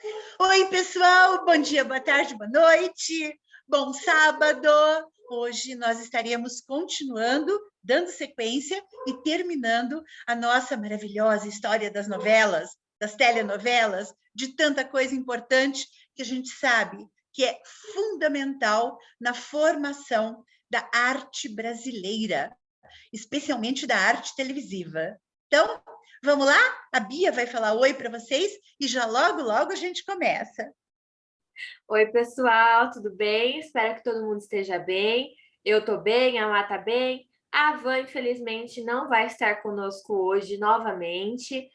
Oi, pessoal, bom dia, boa tarde, boa noite, bom sábado. Hoje nós estaremos continuando, dando sequência e terminando a nossa maravilhosa história das novelas, das telenovelas, de tanta coisa importante que a gente sabe que é fundamental na formação da arte brasileira, especialmente da arte televisiva. Então, vamos lá? A Bia vai falar oi para vocês e já logo, logo a gente começa. Oi, pessoal, tudo bem? Espero que todo mundo esteja bem. Eu tô bem, a Má tá bem. A Van, infelizmente, não vai estar conosco hoje novamente.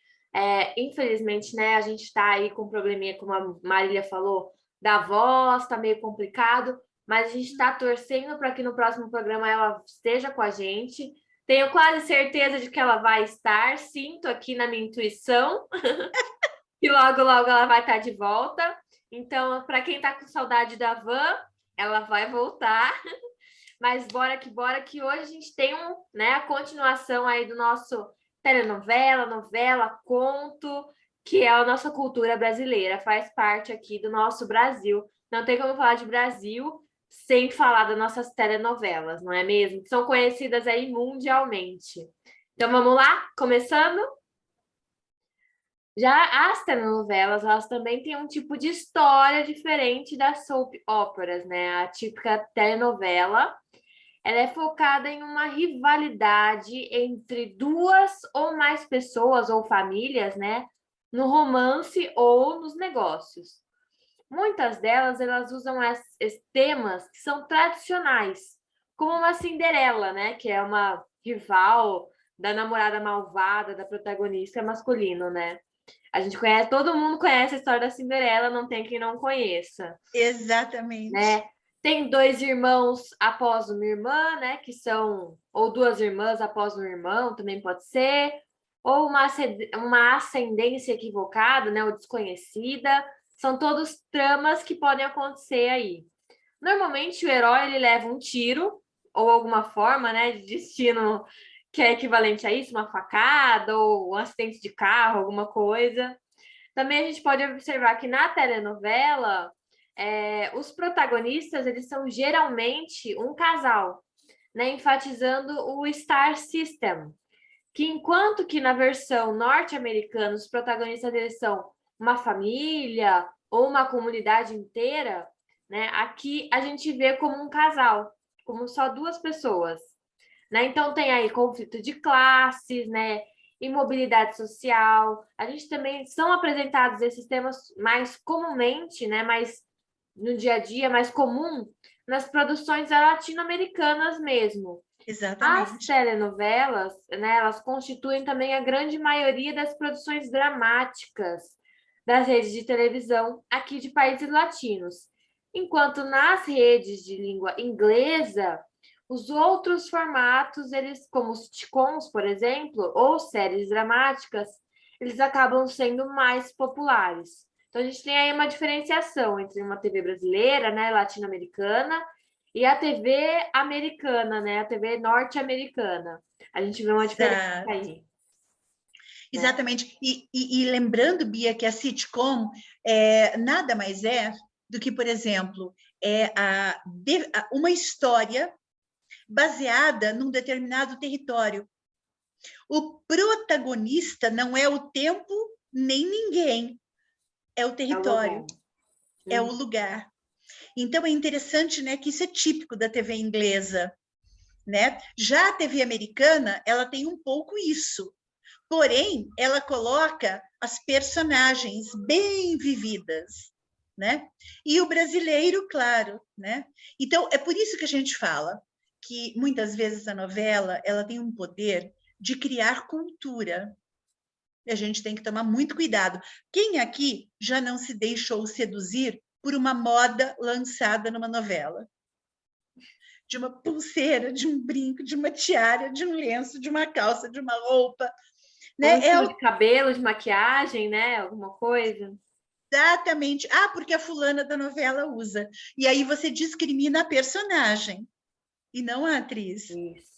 Infelizmente, né, a gente tá aí com um probleminha, como a Marília falou, da voz, tá meio complicado, mas a gente tá torcendo para que no próximo programa ela esteja com a gente. Tenho quase certeza de que ela vai estar, sinto aqui na minha intuição. Que logo, logo ela vai estar de volta. Então, para quem está com saudade da Van, ela vai voltar. Mas bora que hoje a gente tem a continuação aí do nosso telenovela, novela, conto, que é a nossa cultura brasileira, faz parte aqui do nosso Brasil. Não tem como falar de Brasil sem falar das nossas telenovelas, não é mesmo? Que são conhecidas aí mundialmente. Então vamos lá, começando? Já as telenovelas, elas também têm um tipo de história diferente das soap operas, né? A típica telenovela, ela é focada em uma rivalidade entre duas ou mais pessoas ou famílias, né? No romance ou nos negócios. Muitas delas, elas usam esses temas que são tradicionais, como uma Cinderela, né? Que é uma rival da namorada malvada da protagonista masculino, né? A gente conhece, todo mundo conhece a história da Cinderela, não tem quem não conheça, Exatamente. né? Tem dois irmãos após uma irmã, né? Que são, ou duas irmãs após um irmão, também pode ser, ou uma ascendência equivocada, né? Ou desconhecida. São todos tramas que podem acontecer aí. Normalmente o herói ele leva um tiro, ou alguma forma, né, de destino que é equivalente a isso, uma facada ou um acidente de carro, alguma coisa. Também a gente pode observar que na telenovela, os protagonistas eles são geralmente um casal, né, enfatizando o Star System, que enquanto que na versão norte-americana os protagonistas eles são uma família ou uma comunidade inteira, né, aqui a gente vê como um casal, como só duas pessoas. Né? Então tem aí conflito de classes, né? Imobilidade social. A gente também são apresentados esses temas mais comumente, né? Mais no dia a dia, mais comum nas produções latino-americanas mesmo. As Exatamente. telenovelas, né, elas constituem também a grande maioria das produções dramáticas das redes de televisão aqui de países latinos. Enquanto nas redes de língua inglesa, os outros formatos, eles, como os sitcoms, por exemplo, ou séries dramáticas, eles acabam sendo mais populares. Então, a gente tem aí uma diferenciação entre uma TV brasileira, né, latino-americana, e a TV americana, né, a TV norte-americana. A gente vê uma diferença aí. Né? Exatamente. E lembrando, Bia, que a sitcom nada mais é do que, por exemplo, uma história baseada num determinado território. O protagonista não é o tempo nem ninguém, é o É o lugar. território, é o lugar. Então é interessante, né, que isso é típico da TV inglesa, né? Já a TV americana, ela tem um pouco isso. Porém, ela coloca as personagens bem vividas, né? E o brasileiro, claro, né? Então, é por isso que a gente fala que muitas vezes a novela, ela tem um poder de criar cultura. E a gente tem que tomar muito cuidado. Quem aqui já não se deixou seduzir por uma moda lançada numa novela? De uma pulseira, de um brinco, de uma tiara, de um lenço, de uma calça, de uma roupa, Ou um né? estilo de cabelo, de maquiagem, né? Alguma coisa. Exatamente. Ah, porque a fulana da novela usa. E aí você discrimina a personagem e não a atriz. Isso.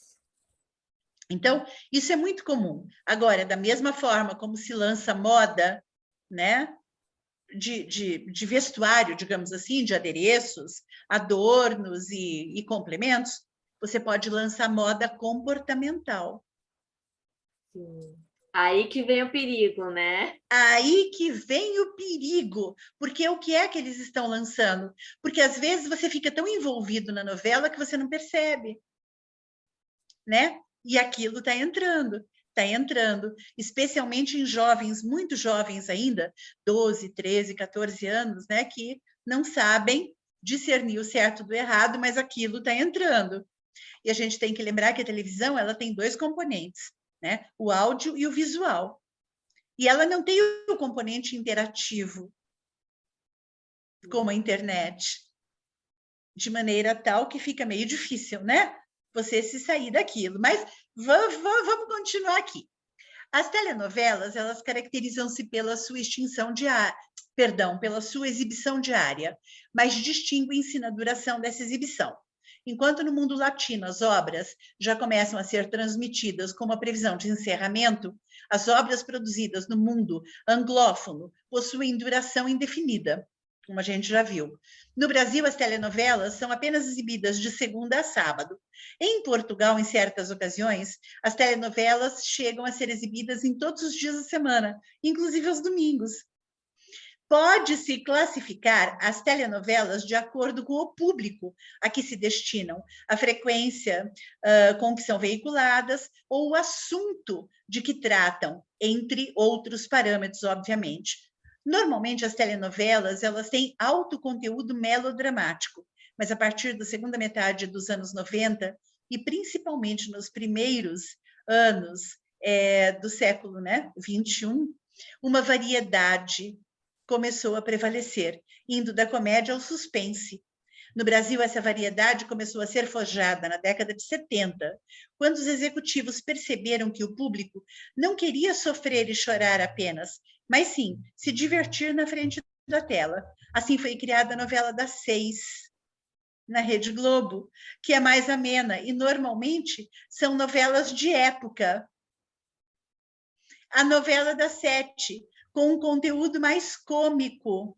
Então, isso é muito comum. Agora, da mesma forma como se lança moda, né? de vestuário, digamos assim, de adereços, adornos e complementos, você pode lançar moda comportamental. Sim. Aí que vem o perigo, né? Aí que vem o perigo, porque o que é que eles estão lançando? Porque às vezes você fica tão envolvido na novela que você não percebe, né? E aquilo está entrando, especialmente em jovens, muito jovens ainda, 12, 13, 14 anos, né? Que não sabem discernir o certo do errado, mas aquilo está entrando. E a gente tem que lembrar que a televisão ela tem dois componentes, né? O áudio e o visual. E ela não tem o componente interativo, como a internet, de maneira tal que fica meio difícil, né? Você se sair daquilo. Mas vamos continuar aqui. As telenovelas, elas caracterizam-se pela sua extinção diária, perdão, pela sua exibição diária, mas distinguem-se na duração dessa exibição. Enquanto no mundo latino as obras já começam a ser transmitidas com uma previsão de encerramento, as obras produzidas no mundo anglófono possuem duração indefinida, como a gente já viu. No Brasil, as telenovelas são apenas exibidas de segunda a sábado. Em Portugal, em certas ocasiões, as telenovelas chegam a ser exibidas em todos os dias da semana, inclusive aos domingos. Pode-se classificar as telenovelas de acordo com o público a que se destinam, a frequência com que são veiculadas ou o assunto de que tratam, entre outros parâmetros, obviamente. Normalmente, as telenovelas elas têm alto conteúdo melodramático, mas a partir da segunda metade dos anos 90, e principalmente nos primeiros anos do século, né, 21, uma variedade começou a prevalecer, indo da comédia ao suspense. No Brasil, essa variedade começou a ser forjada na década de 70, quando os executivos perceberam que o público não queria sofrer e chorar apenas, mas sim se divertir na frente da tela. Assim foi criada a novela das 6, na Rede Globo, que é mais amena, e normalmente são novelas de época. A novela das 7, com um conteúdo mais cômico,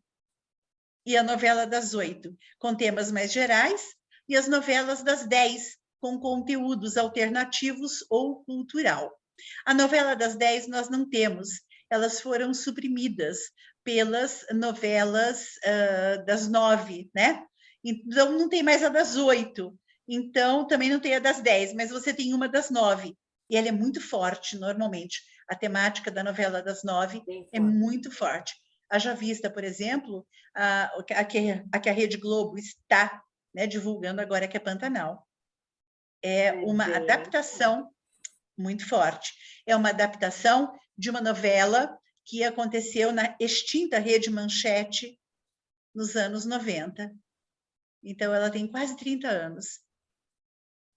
e a novela das 8, com temas mais gerais, e as novelas das 10, com conteúdos alternativos ou cultural. A novela das 10 nós não temos, elas foram suprimidas pelas novelas das 9, né? Então, não tem mais a das 8, então também não tem a das 10, mas você tem uma das 9, e ela é muito forte, normalmente. A temática da novela das 9 é muito forte. Haja vista, por exemplo, a que a Rede Globo está, né, divulgando agora, que é Pantanal. É uma adaptação muito forte. É uma adaptação de uma novela que aconteceu na extinta Rede Manchete nos anos 90. Então, ela tem quase 30 anos.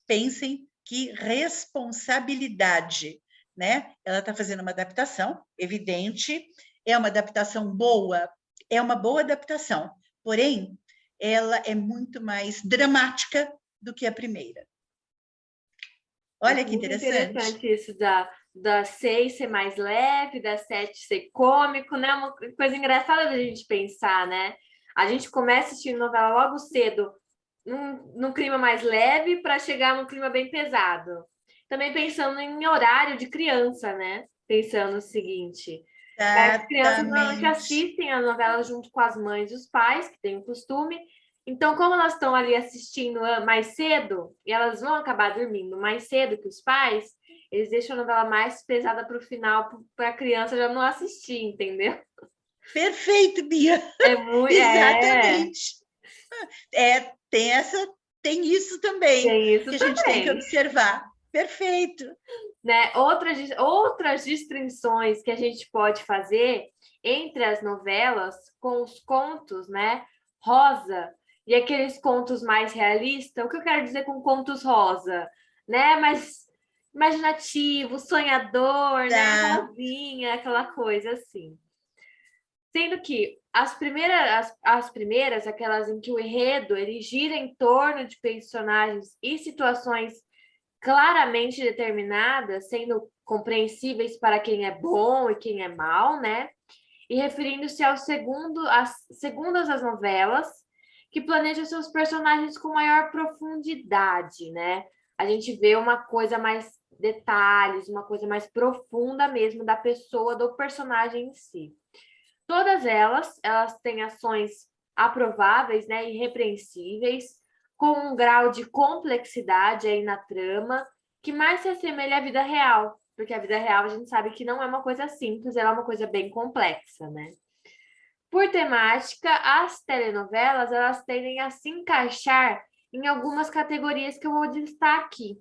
Pensem que responsabilidade, né? Ela está fazendo uma adaptação, evidente, é uma adaptação boa, é uma boa adaptação, porém, ela é muito mais dramática do que a primeira. Olha que interessante. Isso da 6 ser mais leve, da 7 ser cômico, né? Uma coisa engraçada da gente pensar, né? A gente começa assistindo novela logo cedo, num clima mais leve, para chegar num clima bem pesado. Também pensando em horário de criança, né? Pensando o seguinte: as crianças normalmente assistem a novela junto com as mães e os pais, que têm o costume. Então, como elas estão ali assistindo mais cedo, e elas vão acabar dormindo mais cedo que os pais, eles deixam a novela mais pesada para o final, para a criança já não assistir, entendeu? Perfeito, Bia. É muito. Exatamente. Tem isso também, que a gente tem que observar. Perfeito. Né? Outras distinções que a gente pode fazer entre as novelas com os contos, né? Rosa, e aqueles contos mais realistas. O que eu quero dizer com contos rosa? Né? Mas imaginativo, sonhador, né? Rosinha, aquela coisa assim. Sendo que as primeiras, aquelas em que o enredo ele gira em torno de personagens e situações claramente determinadas, sendo compreensíveis para quem é bom e quem é mal, né? e referindo-se ao segundas as novelas, que planejam seus personagens com maior profundidade, né? A gente vê uma coisa mais detalhes, uma coisa mais profunda mesmo da pessoa, do personagem em si. Todas elas têm ações aprováveis, né, irrepreensíveis, com um grau de complexidade aí na trama, que mais se assemelha à vida real, porque a vida real a gente sabe que não é uma coisa simples, ela é uma coisa bem complexa, né? Por temática, as telenovelas, elas tendem a se encaixar em algumas categorias que eu vou listar aqui.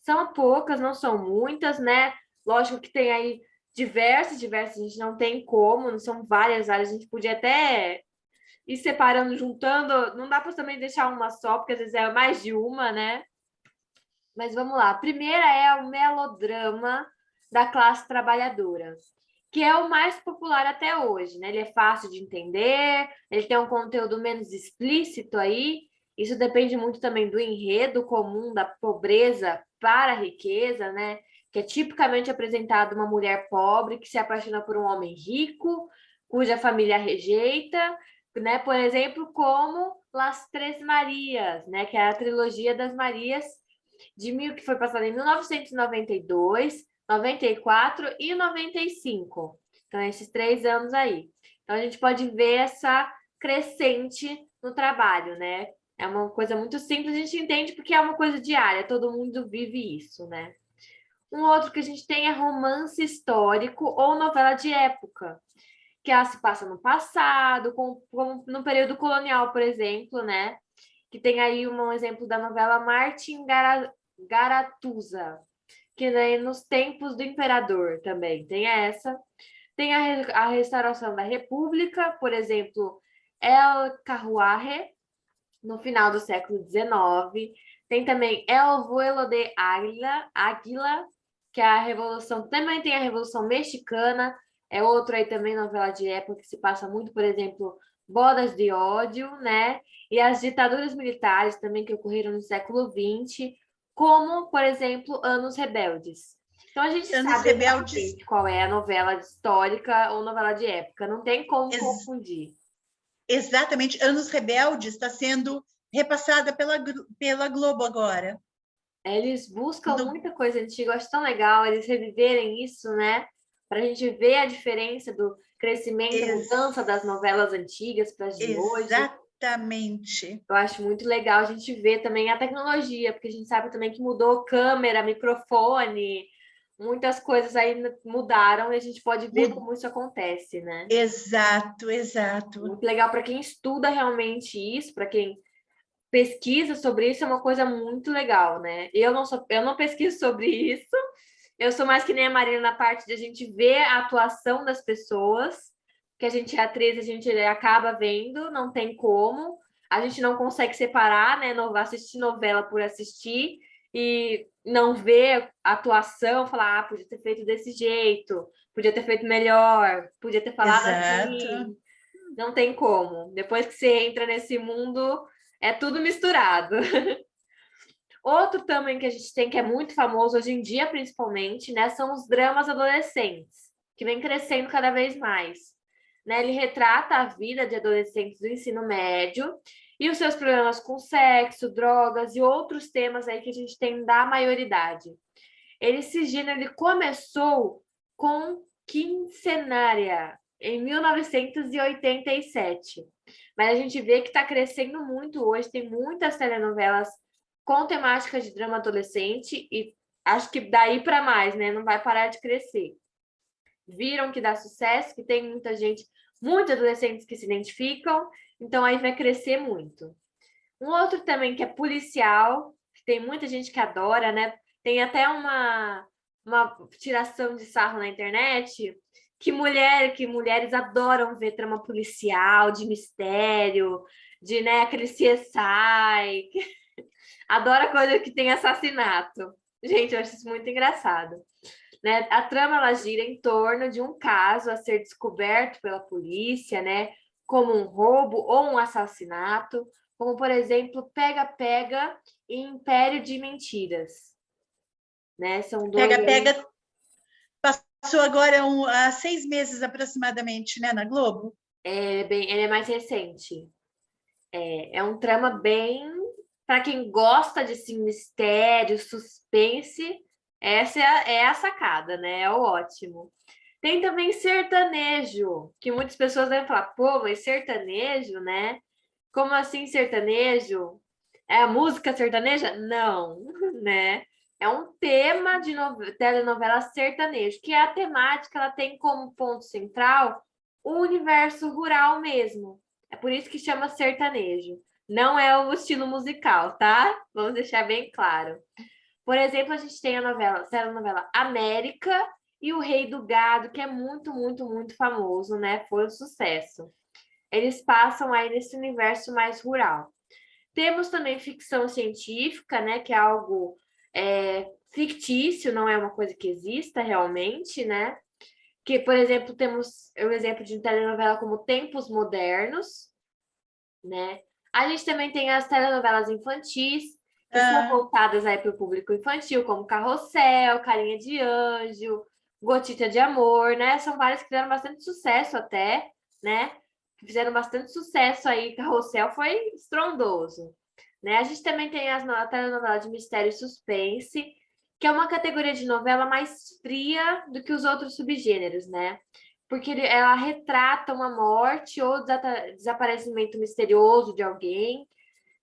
São poucas, não são muitas, né? Lógico que tem aí diversas, a gente não tem como, não são várias áreas, a gente podia até ir separando, juntando, não dá para também deixar uma só, porque às vezes é mais de uma, né? Mas vamos lá. A primeira é o melodrama da classe trabalhadora, que é o mais popular até hoje, né? Ele é fácil de entender, ele tem um conteúdo menos explícito aí. Isso depende muito também do enredo comum da pobreza para a riqueza, né? Que é tipicamente apresentado uma mulher pobre que se apaixona por um homem rico, cuja família a rejeita, né? Por exemplo, como Las Três Marias, né? Que é a trilogia das Marias que foi passada em 1992, 94 e 95. Então, esses 3 anos aí. Então, a gente pode ver essa crescente no trabalho, né? É uma coisa muito simples, a gente entende porque é uma coisa diária, todo mundo vive isso, né? Um outro que a gente tem é romance histórico ou novela de época, que ela se passa no passado, como no período colonial, por exemplo, né? Que tem aí um exemplo da novela Martin Garatusa, que daí nos tempos do imperador também tem essa. Tem a restauração da República, por exemplo, El Carruaje, no final do século XIX. Tem também El Vuelo de Águila, que é a Revolução, também tem a Revolução Mexicana, é outro aí também novela de época que se passa muito, por exemplo, Bodas de Ódio, né? E as ditaduras militares também que ocorreram no século XX, como, por exemplo, Anos Rebeldes. Então a gente Anos sabe Rebeldes, exatamente qual é a novela histórica ou novela de época, não tem como confundir. exatamente, Anos Rebeldes está sendo repassada pela Globo agora. Eles buscam Do, muita coisa antiga, eu acho tão legal eles reviverem isso, né? Para a gente ver a diferença do crescimento, a ex, mudança das novelas antigas para as de hoje. exatamente. Eu acho muito legal a gente ver também a tecnologia, porque a gente sabe também que mudou câmera, microfone, muitas coisas aí mudaram e a gente pode ver como isso acontece, né? Exato, exato. Muito legal para quem estuda realmente isso, para quem pesquisa sobre isso, é uma coisa muito legal, né? Eu não pesquiso sobre isso. Eu sou mais que nem a Marina na parte de a gente ver a atuação das pessoas, que a gente é atriz, a gente acaba vendo, não tem como. A gente não consegue separar, né? Não assistir novela por assistir e não ver a atuação, falar, ah, podia ter feito desse jeito, podia ter feito melhor, podia ter falado Exato. assim. Não tem como. Depois que você entra nesse mundo, é tudo misturado. Outro também que a gente tem que é muito famoso hoje em dia, principalmente, né, são os dramas adolescentes, que vem crescendo cada vez mais. Né? Ele retrata a vida de adolescentes do ensino médio e os seus problemas com sexo, drogas e outros temas aí que a gente tem da maioridade. Esse gênero ele começou com Quincenária, em 1987. Mas a gente vê que está crescendo muito hoje, tem muitas telenovelas com temática de drama adolescente e acho que daí para mais, né? Não vai parar de crescer. Viram que dá sucesso, que tem muita gente, muitos adolescentes que se identificam, então aí vai crescer muito. Um outro também que é policial, que tem muita gente que adora, né? Tem até uma tiração de sarro na internet que mulheres adoram ver trama policial, de mistério, de, né, aquele CSI. Adora coisa que tem assassinato. Gente, eu acho isso muito engraçado. Né? A trama ela gira em torno de um caso a ser descoberto pela polícia, né? Como um roubo ou um assassinato, como por exemplo, Pega-Pega e Império de Mentiras. Né? São dois Pega, aí. pega, Passou agora há 6 meses aproximadamente, né, na Globo. Ele é mais recente. É um trama bem para quem gosta de assim, mistério, suspense. Essa é a sacada, né? É o ótimo. Tem também sertanejo, que muitas pessoas devem falar, pô, mas sertanejo, né? Como assim sertanejo? É a música sertaneja? Não, né? É um tema de telenovela sertanejo, que é a temática, ela tem como ponto central o universo rural mesmo. É por isso que chama sertanejo. Não é o estilo musical, tá? Vamos deixar bem claro. Por exemplo, a gente tem a telenovela América e o Rei do Gado, que é muito, muito, muito famoso, né? Foi um sucesso. Eles passam aí nesse universo mais rural. Temos também ficção científica, né? Que é algo fictício, não é uma coisa que exista realmente, né? Que, por exemplo, temos o exemplo de telenovela como Tempos Modernos, né? A gente também tem as telenovelas infantis, que são voltadas aí para o público infantil, como Carrossel, Carinha de Anjo, Gotita de Amor, né? São várias que fizeram bastante sucesso até, né? Fizeram bastante sucesso aí, Carrossel foi estrondoso, né? A gente também tem a telenovela de mistério e suspense, que é uma categoria de novela mais fria do que os outros subgêneros, né? Porque ela retrata uma morte ou desaparecimento misterioso de alguém,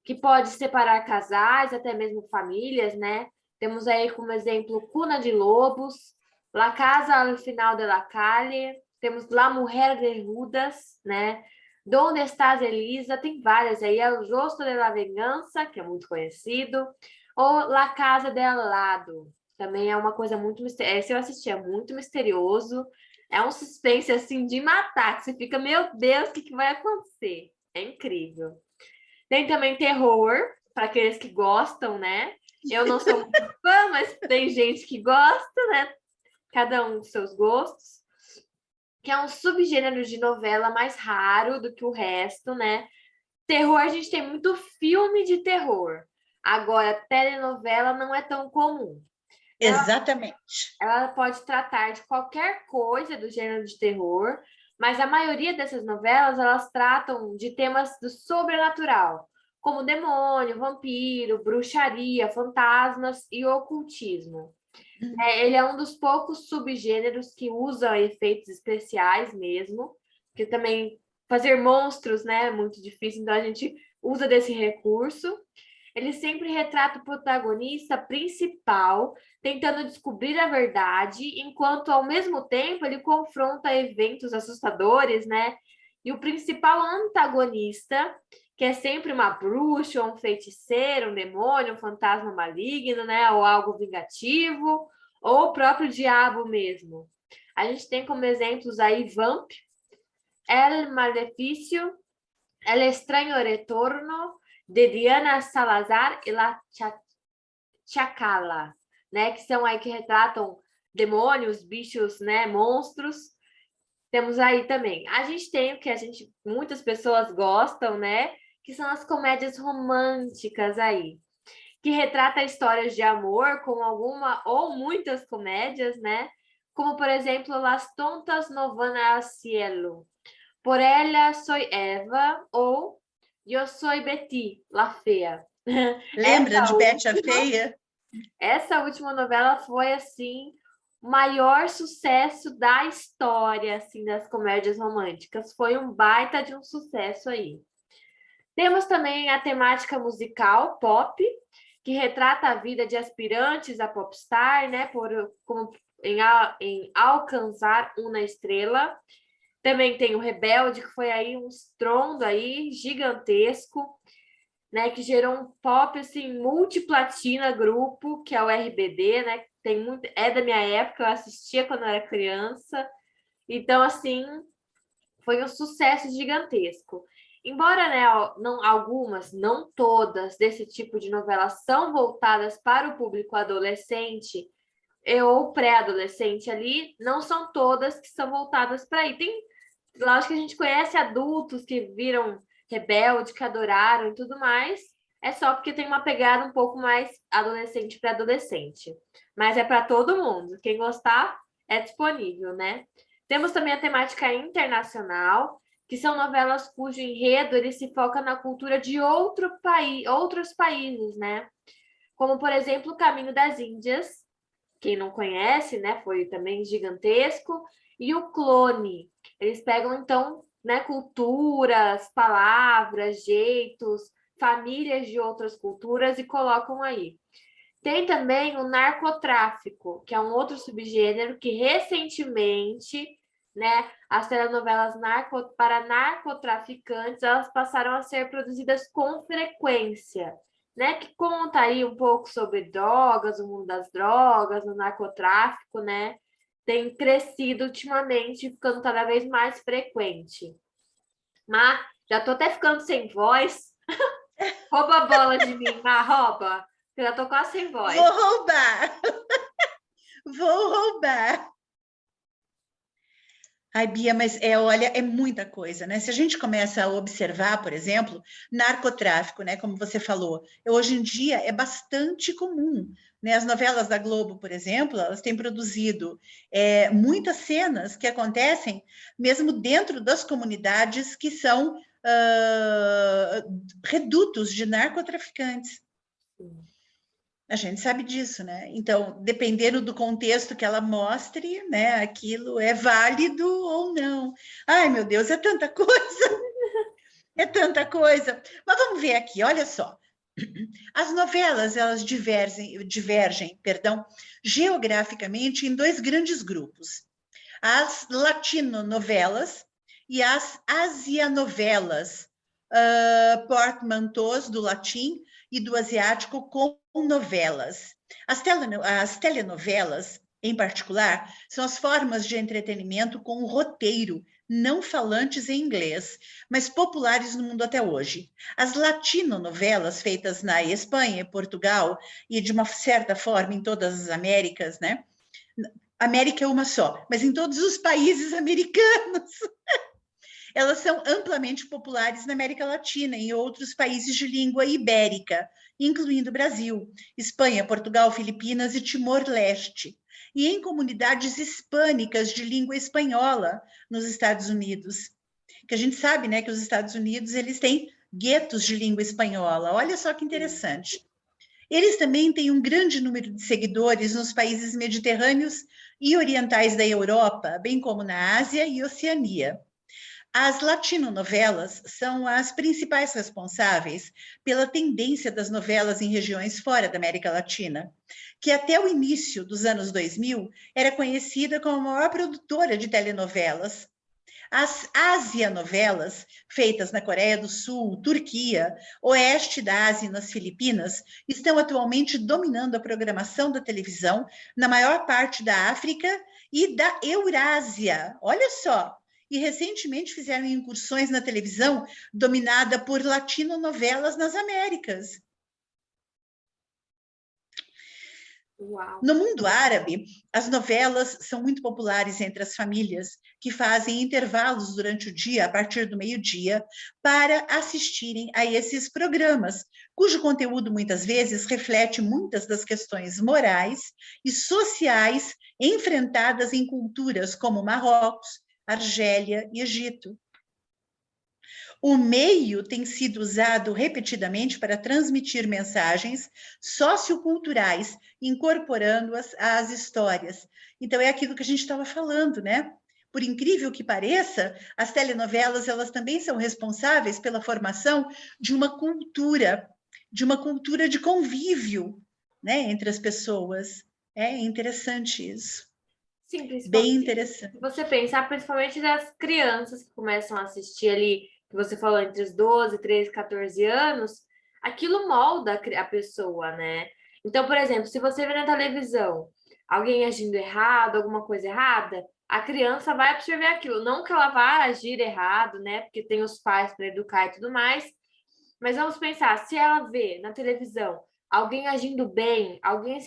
que pode separar casais, até mesmo famílias, né? Temos aí como exemplo Cuna de Lobos, La Casa al Final de la Calle, temos La Mujer de Judas, né? Donde estás, Elisa? Tem várias aí. El Rosto de la Venganza, que é muito conhecido, ou La Casa del Lado. Também é uma coisa muito misteriosa. Esse eu assisti, é muito misterioso. É um suspense assim de matar, que você fica, meu Deus, o que vai acontecer? É incrível. Tem também terror, para aqueles que gostam, né? Eu não sou muito fã, mas tem gente que gosta, né? Cada um com seus gostos. Que é um subgênero de novela mais raro do que o resto, né? Terror, a gente tem muito filme de terror. Agora, telenovela não é tão comum. Exatamente. Ela pode tratar de qualquer coisa do gênero de terror, mas a maioria dessas novelas, elas tratam de temas do sobrenatural, como demônio, vampiro, bruxaria, fantasmas e ocultismo. Ele é um dos poucos subgêneros que usa efeitos especiais mesmo, que também fazer monstros, né, é muito difícil, então a gente usa desse recurso. Ele sempre retrata o protagonista principal, tentando descobrir a verdade, enquanto ao mesmo tempo ele confronta eventos assustadores, né? E o principal antagonista, que é sempre uma bruxa, um feiticeiro, um demônio, um fantasma maligno, né? Ou algo vingativo, ou o próprio diabo mesmo. A gente tem como exemplos aí Vamp, El Maleficio, El Extraño Retorno, de Diana Salazar e La Chacala, né? Que são aí que retratam demônios, bichos, né? Monstros. Temos aí também. A gente tem o que muitas pessoas gostam, né? Que são as comédias românticas aí, que retrata histórias de amor com alguma ou muitas comédias, né? Como, por exemplo, Las Tontas no van al cielo, Por ella soy Eva ou Eu soy Betty, La Fea. Lembra de Betty a Feia? Essa última novela foi, assim, o maior sucesso da história, assim, das comédias românticas. Foi um baita de um sucesso aí. Temos também a temática musical, pop, que retrata a vida de aspirantes a popstar, né, em alcançar uma estrela. Também tem o Rebelde, que foi aí um estrondo aí gigantesco, né, que gerou um pop assim multiplatina grupo, que é o RBD, né? Tem muito, é da minha época, eu assistia quando eu era criança. Então assim, foi um sucesso gigantesco. Embora, né, não algumas, não todas desse tipo de novela são voltadas para o público adolescente ou pré-adolescente ali, não são todas que são voltadas para aí. Tem, lógico que a gente conhece adultos que viram Rebelde, que adoraram e tudo mais. É só porque tem uma pegada um pouco mais adolescente para adolescente. Mas é para todo mundo. Quem gostar, é disponível, né? Temos também a temática internacional, que são novelas cujo enredo ele se foca na cultura de outros países, né? Como, por exemplo, O Caminho das Índias, quem não conhece, né, foi também gigantesco, e O Clone. Eles pegam, então, né, culturas, palavras, jeitos, famílias de outras culturas e colocam aí. Tem também o narcotráfico, que é um outro subgênero que recentemente, né, as telenovelas para narcotraficantes, elas passaram a ser produzidas com frequência, né, que conta aí um pouco sobre drogas, o mundo das drogas, o narcotráfico, né, tem crescido ultimamente, ficando cada vez mais frequente. Mas já tô até ficando sem voz. Rouba a bola de mim, Má, rouba. Eu já tô quase sem voz. Vou roubar. Vou roubar. Ai, Bia, mas olha, é muita coisa, né? Se a gente começa a observar, por exemplo, narcotráfico, né? Como você falou, hoje em dia é bastante comum, né? As novelas da Globo, por exemplo, elas têm produzido muitas cenas que acontecem mesmo dentro das comunidades que são redutos de narcotraficantes. A gente sabe disso, né? Então, dependendo do contexto que ela mostre, né, aquilo é válido ou não. Ai, meu Deus, é tanta coisa, é tanta coisa. Mas vamos ver aqui, olha só. As novelas, elas divergem, geograficamente em dois grandes grupos. As latinonovelas e as asianovelas, portmanteaus do latim e do asiático com novelas. As telenovelas, em particular, são as formas de entretenimento com roteiro, não falantes em inglês, mas populares no mundo até hoje. As latinonovelas, feitas na Espanha, Portugal e, de uma certa forma, em todas as Américas, né? América é uma só, mas em todos os países americanos. Elas são amplamente populares na América Latina e em outros países de língua ibérica, incluindo Brasil, Espanha, Portugal, Filipinas e Timor-Leste, e em comunidades hispânicas de língua espanhola nos Estados Unidos. Que a gente sabe, né, que os Estados Unidos eles têm guetos de língua espanhola. Olha só que interessante. Eles também têm um grande número de seguidores nos países mediterrâneos e orientais da Europa, bem como na Ásia e Oceania. As latinonovelas são as principais responsáveis pela tendência das novelas em regiões fora da América Latina, que até o início dos anos 2000 era conhecida como a maior produtora de telenovelas. As asianovelas, feitas na Coreia do Sul, Turquia, oeste da Ásia e nas Filipinas, estão atualmente dominando a programação da televisão na maior parte da África e da Eurásia. Olha só! E recentemente fizeram incursões na televisão dominada por latinonovelas nas Américas. Uau. No mundo árabe, as novelas são muito populares entre as famílias que fazem intervalos durante o dia, a partir do meio-dia, para assistirem a esses programas, cujo conteúdo muitas vezes reflete muitas das questões morais e sociais enfrentadas em culturas como Marrocos, Argélia e Egito. O meio tem sido usado repetidamente para transmitir mensagens socioculturais, incorporando-as às histórias. Então, é aquilo que a gente estava falando, né? Por incrível que pareça, as telenovelas elas também são responsáveis pela formação de uma cultura de convívio, né, entre as pessoas. É interessante isso. Sim, Bem principalmente. interessante. Se você pensar, principalmente das crianças que começam a assistir ali, que você falou entre os 12, 13, 14 anos, aquilo molda a pessoa, né? Então, por exemplo, se você vê na televisão alguém agindo errado, alguma coisa errada, a criança vai absorver aquilo. Não que ela vá agir errado, né? Porque tem os pais para educar e tudo mais. Mas vamos pensar, se ela vê na televisão alguém agindo bem, alguém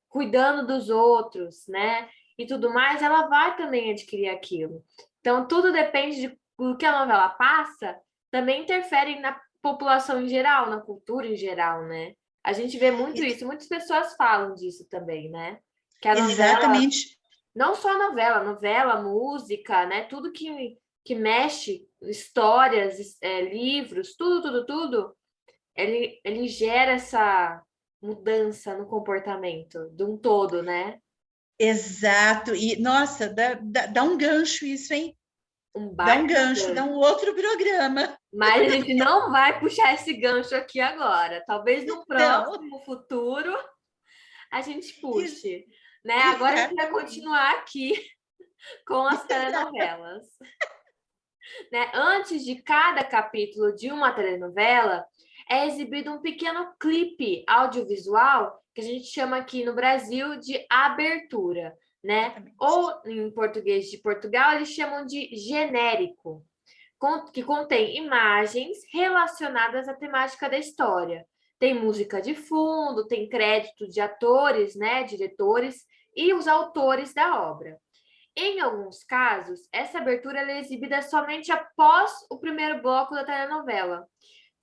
cuidando dos outros, né? E tudo mais, ela vai também adquirir aquilo. Então, tudo depende do que a novela passa, também interfere na população em geral, na cultura em geral, né? A gente vê muito isso, muitas pessoas falam disso também, né? Que a novela Exatamente. Não só novela, música, né? Tudo que mexe, histórias, livros, tudo, ele gera essa mudança no comportamento de um todo, né? Exato. E, nossa, dá um gancho isso, hein? Um Dá um baita gancho, dá gancho. um outro programa. Mas a gente não vai puxar esse gancho aqui agora. Talvez no Não, próximo futuro a gente ex puxe, né? Agora a gente vai exatamente. continuar aqui com as telenovelas, né? Antes de cada capítulo de uma telenovela, é exibido um pequeno clipe audiovisual que a gente chama aqui no Brasil de abertura, né? Exatamente. Ou em português de Portugal eles chamam de genérico, que contém imagens relacionadas à temática da história. Tem música de fundo, tem crédito de atores, né, diretores e os autores da obra. Em alguns casos, essa abertura é exibida somente após o primeiro bloco da telenovela,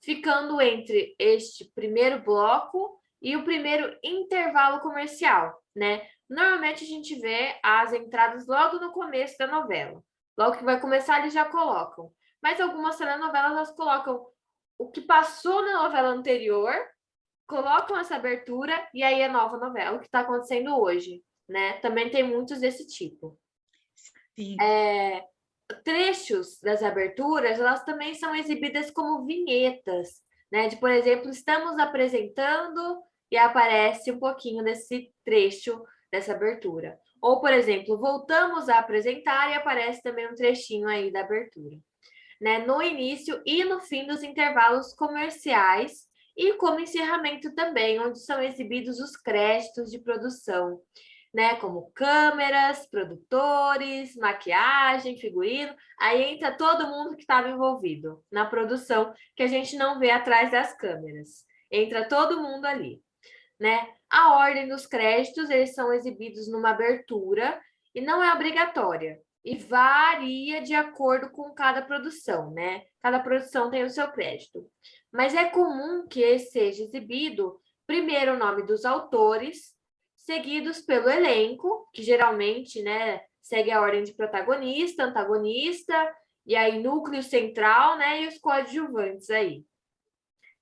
ficando entre este primeiro bloco e o primeiro intervalo comercial, né? Normalmente a gente vê as entradas logo no começo da novela. Logo que vai começar, eles já colocam. Mas algumas telenovelas elas colocam o que passou na novela anterior, colocam essa abertura e aí é nova novela, o que está acontecendo hoje, né? Também tem muitos desse tipo. Sim. Trechos das aberturas, elas também são exibidas como vinhetas, né? De, por exemplo, estamos apresentando e aparece um pouquinho desse trecho dessa abertura. Ou, por exemplo, voltamos a apresentar e aparece também um trechinho aí da abertura, né? No início e no fim dos intervalos comerciais e como encerramento também, onde são exibidos os créditos de produção, né? Como câmeras, produtores, maquiagem, figurino. Aí entra todo mundo que estava envolvido na produção, que a gente não vê atrás das câmeras. Entra todo mundo ali, né? A ordem dos créditos, eles são exibidos numa abertura e não é obrigatória. E varia de acordo com cada produção, né? Cada produção tem o seu crédito. Mas é comum que esse seja exibido primeiro o nome dos autores, seguidos pelo elenco, que geralmente, né, segue a ordem de protagonista, antagonista, e aí núcleo central, né, e os coadjuvantes aí.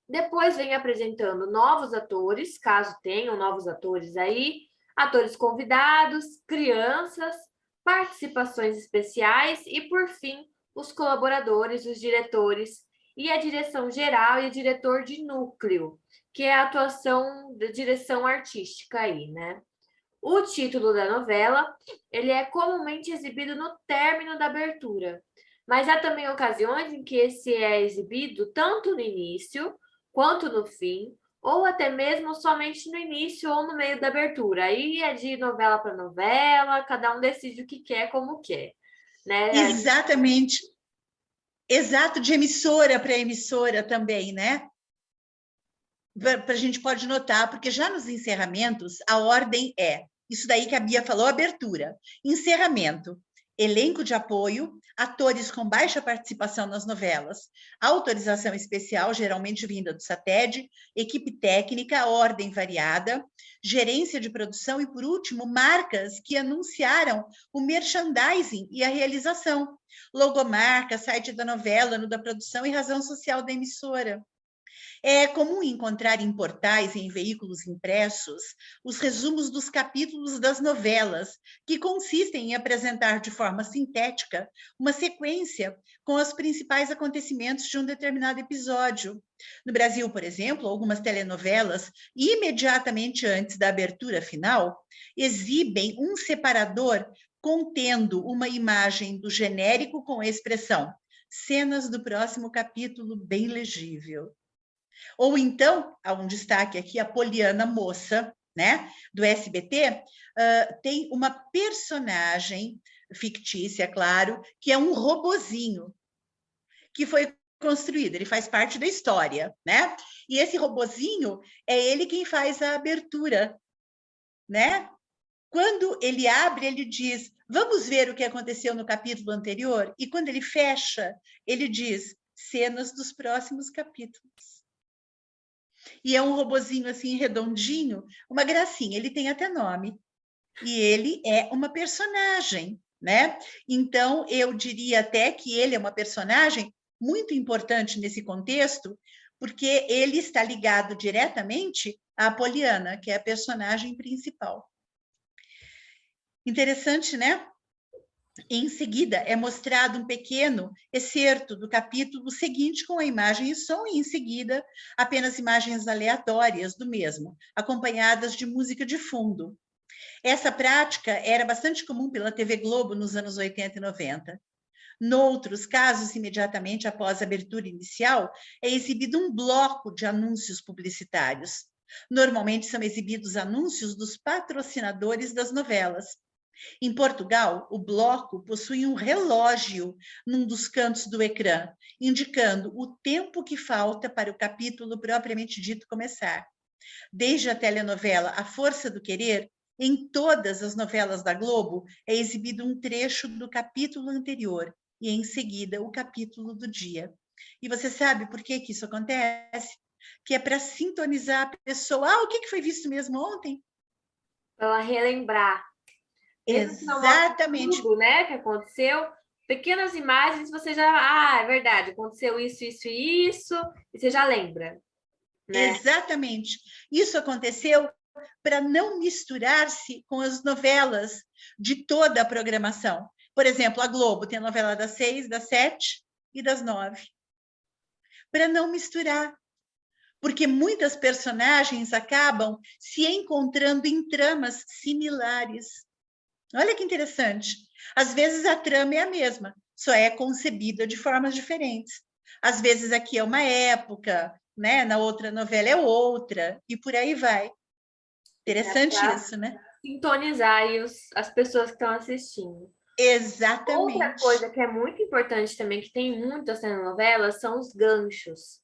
Depois vem apresentando novos atores, caso tenham novos atores aí, atores convidados, crianças, participações especiais e, por fim, os colaboradores, os diretores e a direção geral e o diretor de núcleo, que é a atuação da direção artística aí, né? O título da novela, ele é comumente exibido no término da abertura, mas há também ocasiões em que esse é exibido tanto no início quanto no fim, ou até mesmo somente no início ou no meio da abertura. Aí é de novela para novela, cada um decide o que quer, como quer, né? Exatamente. Exato, de emissora para emissora também, né? A gente pode notar, porque já nos encerramentos, a ordem é, isso daí que a Bia falou, abertura, encerramento, elenco de apoio, atores com baixa participação nas novelas, autorização especial, geralmente vinda do SATED, equipe técnica, ordem variada, gerência de produção e, por último, marcas que anunciaram o merchandising e a realização, logomarca, site da novela, no da produção e razão social da emissora. É comum encontrar em portais e em veículos impressos os resumos dos capítulos das novelas, que consistem em apresentar de forma sintética uma sequência com os principais acontecimentos de um determinado episódio. No Brasil, por exemplo, algumas telenovelas, imediatamente antes da abertura final, exibem um separador contendo uma imagem do genérico com a expressão cenas do próximo capítulo bem legível. Ou então, há um destaque aqui, a Poliana Moça, né, do SBT, tem uma personagem fictícia, claro, que é um robozinho, que foi construído, ele faz parte da história, né? E esse robozinho é ele quem faz a abertura, né? Quando ele abre, ele diz: vamos ver o que aconteceu no capítulo anterior? E quando ele fecha, ele diz: cenas dos próximos capítulos. E é um robozinho assim redondinho, uma gracinha, ele tem até nome. e ele é uma personagem, né? Então, eu diria até que ele é uma personagem muito importante nesse contexto, porque ele está ligado diretamente à Poliana, que é a personagem principal. Interessante, né? Em seguida, é mostrado um pequeno excerto do capítulo seguinte com a imagem e som, e em seguida, apenas imagens aleatórias do mesmo, acompanhadas de música de fundo. Essa prática era bastante comum pela TV Globo nos anos 80 e 90. Noutros casos, imediatamente após a abertura inicial, é exibido um bloco de anúncios publicitários. Normalmente são exibidos anúncios dos patrocinadores das novelas. Em Portugal, o bloco possui um relógio num dos cantos do ecrã, indicando o tempo que falta para o capítulo propriamente dito começar. Desde a telenovela A Força do Querer, em todas as novelas da Globo, é exibido um trecho do capítulo anterior e, em seguida, o capítulo do dia. E você sabe por que isso acontece? Que é para sintonizar a pessoa. Ah, o que foi visto mesmo ontem? Para ela relembrar. Mesmo que não mostre Exatamente. tudo, né, que aconteceu, pequenas imagens você já, é verdade, aconteceu isso, isso e isso, e você já lembra, né? Exatamente. Isso aconteceu para não misturar-se com as novelas de toda a programação. Por exemplo, a Globo tem a novela das 6, das 7 e das 9. Para não misturar. Porque muitas personagens acabam se encontrando em tramas similares. Olha que interessante. Às vezes a trama é a mesma, só é concebida de formas diferentes. Às vezes aqui é uma época, né? Na outra novela é outra, e por aí vai. Interessante isso, né? Sintonizar aí as pessoas que estão assistindo. Outra Exatamente. coisa que é muito importante também, que tem muitas telenovelas, são os ganchos,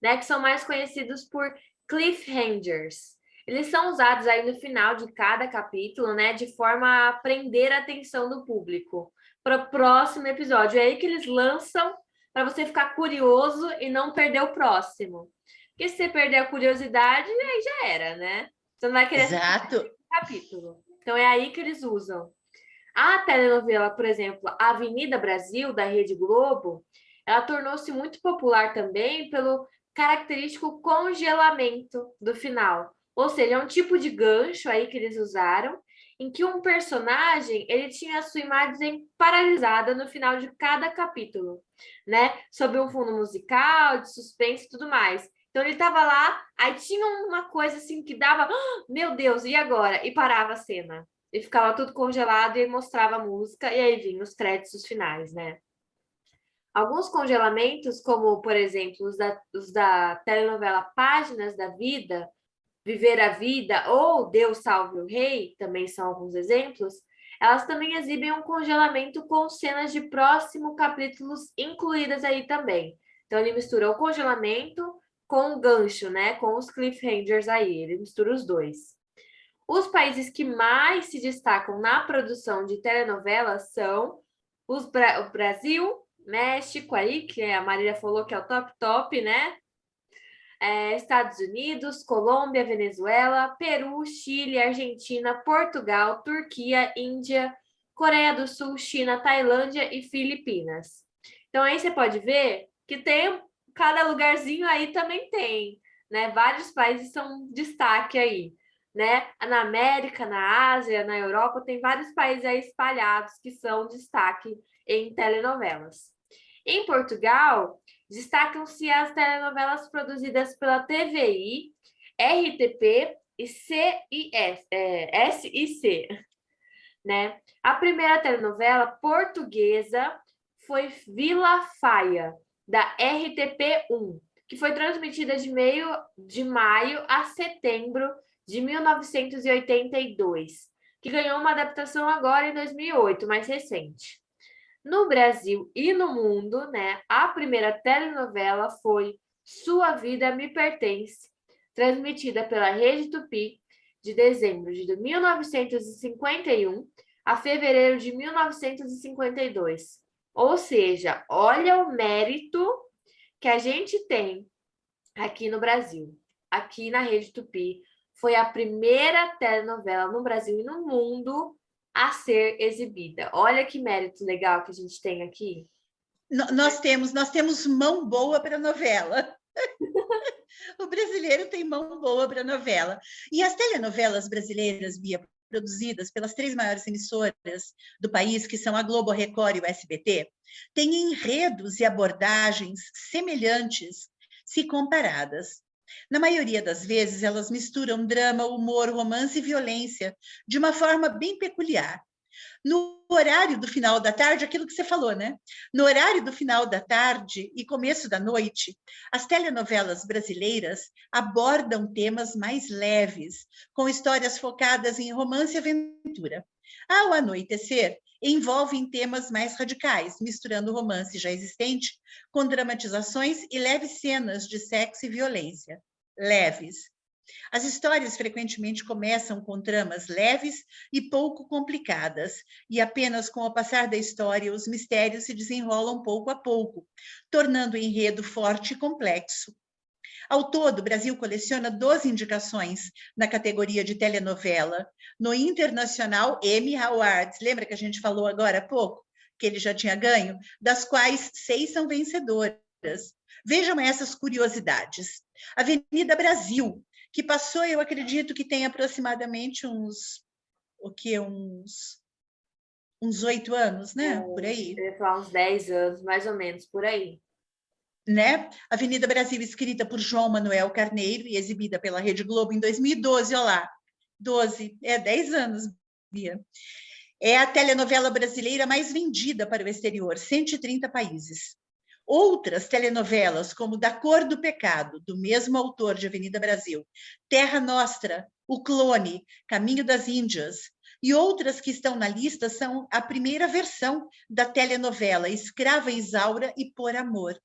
né? Que são mais conhecidos por cliffhangers. Eles são usados aí no final de cada capítulo, né? De forma a prender a atenção do público para o próximo episódio. É aí que eles lançam para você ficar curioso e não perder o próximo. Porque se você perder a curiosidade, aí já era, né? Você não vai querer assistir Exato. o capítulo. Então é aí que eles usam. A telenovela, por exemplo, Avenida Brasil, da Rede Globo, ela tornou-se muito popular também pelo característico congelamento do final. Ou seja, é um tipo de gancho aí que eles usaram, em que um personagem ele tinha a sua imagem paralisada no final de cada capítulo, né? Sob um fundo musical, de suspense e tudo mais. Então ele estava lá, aí tinha uma coisa assim que dava, "Ah, meu Deus, e agora?" E parava a cena. E ficava tudo congelado e mostrava a música, e aí vinham os créditos finais, né? Alguns congelamentos, como, por exemplo, os da telenovela Páginas da Vida, Viver a Vida ou Deus Salve o Rei, também são alguns exemplos, elas também exibem um congelamento com cenas de próximo capítulos incluídas aí também. Então, ele mistura o congelamento com o gancho, né? Com os cliffhangers aí, ele mistura os dois. Os países que mais se destacam na produção de telenovelas são o Brasil, México aí, que a Marília falou que é o top, né? Estados Unidos, Colômbia, Venezuela, Peru, Chile, Argentina, Portugal, Turquia, Índia, Coreia do Sul, China, Tailândia e Filipinas. Então aí você pode ver que tem cada lugarzinho aí também tem, né? Vários países são destaque aí, né? Na América, na Ásia, na Europa, tem vários países aí espalhados que são destaque em telenovelas. Em Portugal, destacam-se as telenovelas produzidas pela TVI, RTP e SIC, né? A primeira telenovela portuguesa foi Vila Faia, da RTP1, que foi transmitida de maio a setembro de 1982, que ganhou uma adaptação agora em 2008, mais recente. No Brasil e no mundo, né, a primeira telenovela foi Sua Vida Me Pertence, transmitida pela Rede Tupi de dezembro de 1951 a fevereiro de 1952. Ou seja, olha o mérito que a gente tem aqui no Brasil, aqui na Rede Tupi, foi a primeira telenovela no Brasil e no mundo a ser exibida. Olha que mérito legal que a gente tem aqui. Nós temos mão boa para novela. O brasileiro tem mão boa para novela. E as telenovelas brasileiras, Bia, produzidas pelas 3 maiores emissoras do país, que são a Globo, a Record e o SBT, têm enredos e abordagens semelhantes se comparadas. Na maioria das vezes, elas misturam drama, humor, romance e violência de uma forma bem peculiar. No horário do final da tarde, aquilo que você falou, né? No horário do final da tarde e começo da noite, as telenovelas brasileiras abordam temas mais leves, com histórias focadas em romance e aventura. Ao anoitecer, envolvem temas mais radicais, misturando romance já existente com dramatizações e leves cenas de sexo e violência. Leves. As histórias frequentemente começam com tramas leves e pouco complicadas, e apenas com o passar da história, os mistérios se desenrolam pouco a pouco, tornando o enredo forte e complexo. Ao todo, o Brasil coleciona 12 indicações na categoria de telenovela. No Internacional Emmy Awards, lembra que a gente falou agora há pouco, que ele já tinha ganho? Das quais 6 são vencedoras. Vejam essas curiosidades. Avenida Brasil, que passou, eu acredito que tem aproximadamente uns 8 anos, né? Por aí. Eu ia falar uns 10 anos, mais ou menos, por aí. Né? Avenida Brasil, escrita por João Manuel Carneiro e exibida pela Rede Globo em 2012, olha lá, 10 anos, Bia. É a telenovela brasileira mais vendida para o exterior, 130 países. Outras telenovelas, como Da Cor do Pecado, do mesmo autor de Avenida Brasil, Terra Nostra, O Clone, Caminho das Índias, e outras que estão na lista são a primeira versão da telenovela Escrava Isaura e Por Amor.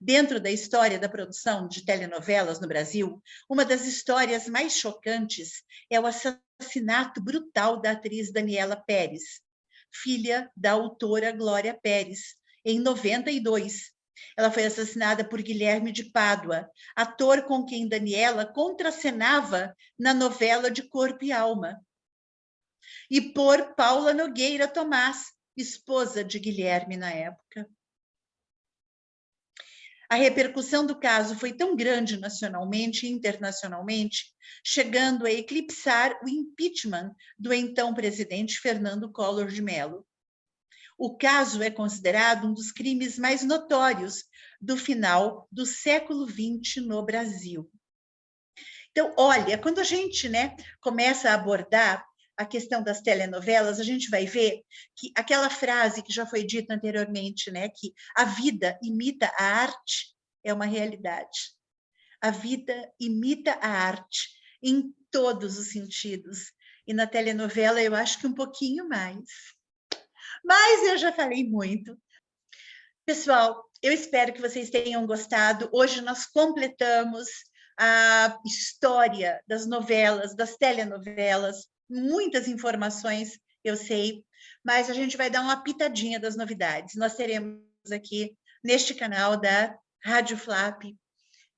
Dentro da história da produção de telenovelas no Brasil, uma das histórias mais chocantes é o assassinato brutal da atriz Daniela Pérez, filha da autora Glória Pérez, em 92. Ela foi assassinada por Guilherme de Pádua, ator com quem Daniela contracenava na novela de Corpo e Alma, e por Paula Nogueira Tomás, esposa de Guilherme na época. A repercussão do caso foi tão grande nacionalmente e internacionalmente, chegando a eclipsar o impeachment do então presidente Fernando Collor de Mello. O caso é considerado um dos crimes mais notórios do final do século XX no Brasil. Então, olha, quando a gente, começa a abordar a questão das telenovelas, a gente vai ver que aquela frase que já foi dita anteriormente, que a vida imita a arte, é uma realidade. A vida imita a arte em todos os sentidos. E na telenovela eu acho que um pouquinho mais. Mas eu já falei muito. Pessoal, eu espero que vocês tenham gostado. Hoje nós completamos a história das novelas, das telenovelas, muitas informações, eu sei, mas a gente vai dar uma pitadinha das novidades. Nós teremos aqui, neste canal da Rádio Flap,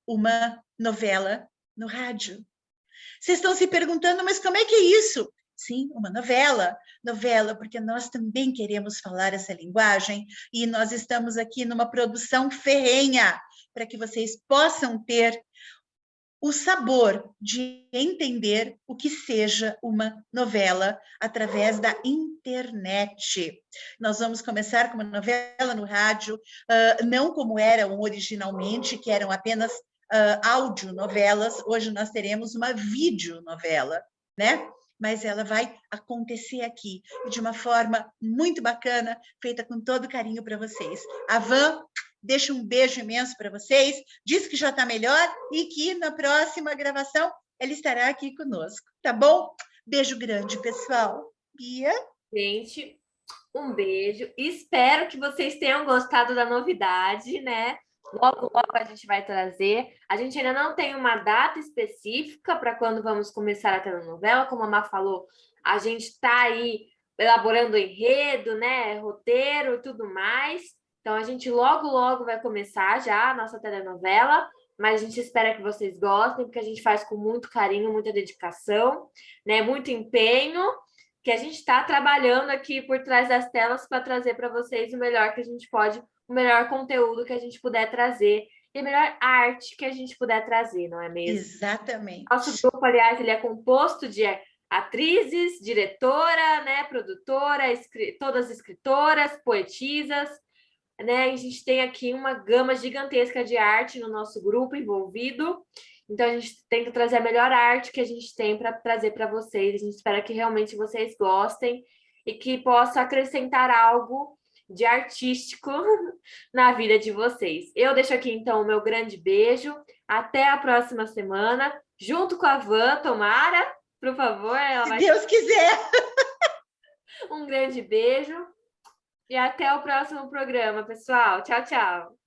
uma novela no rádio. Vocês estão se perguntando, mas como é que é isso? Sim, uma novela, porque nós também queremos falar essa linguagem e nós estamos aqui numa produção ferrenha para que vocês possam ter o sabor de entender o que seja uma novela através da internet. Nós vamos começar com uma novela no rádio, não como eram originalmente, que eram apenas audionovelas. Hoje nós teremos uma videonovela, né? Mas ela vai acontecer aqui, de uma forma muito bacana, feita com todo carinho para vocês. A Van deixa um beijo imenso para vocês, diz que já está melhor e que na próxima gravação ela estará aqui conosco, tá bom? Beijo grande, pessoal. Bia? Gente, um beijo. Espero que vocês tenham gostado da novidade, né? Logo a gente vai trazer. A gente ainda não tem uma data específica para quando vamos começar a telenovela. Como a Má falou, a gente está aí elaborando enredo, né? Roteiro e tudo mais. Então, a gente logo vai começar já a nossa telenovela. mas a gente espera que vocês gostem, porque a gente faz com muito carinho, muita dedicação, né? Muito empenho, que a gente está trabalhando aqui por trás das telas para trazer para vocês o melhor que a gente pode, o melhor conteúdo que a gente puder trazer e a melhor arte que a gente puder trazer, não é mesmo? Exatamente. Nosso grupo, aliás, ele é composto de atrizes, diretora, né, produtora, todas escritoras, poetisas, né? A gente tem aqui uma gama gigantesca de arte no nosso grupo envolvido. Então, a gente tenta trazer a melhor arte que a gente tem para trazer para vocês. A gente espera que realmente vocês gostem e que possa acrescentar algo de artístico na vida de vocês. Eu deixo aqui, então, o meu grande beijo. Até a próxima semana, junto com a Van, tomara, por favor. Se Deus quiser. Um grande beijo. E até o próximo programa, pessoal. Tchau, tchau.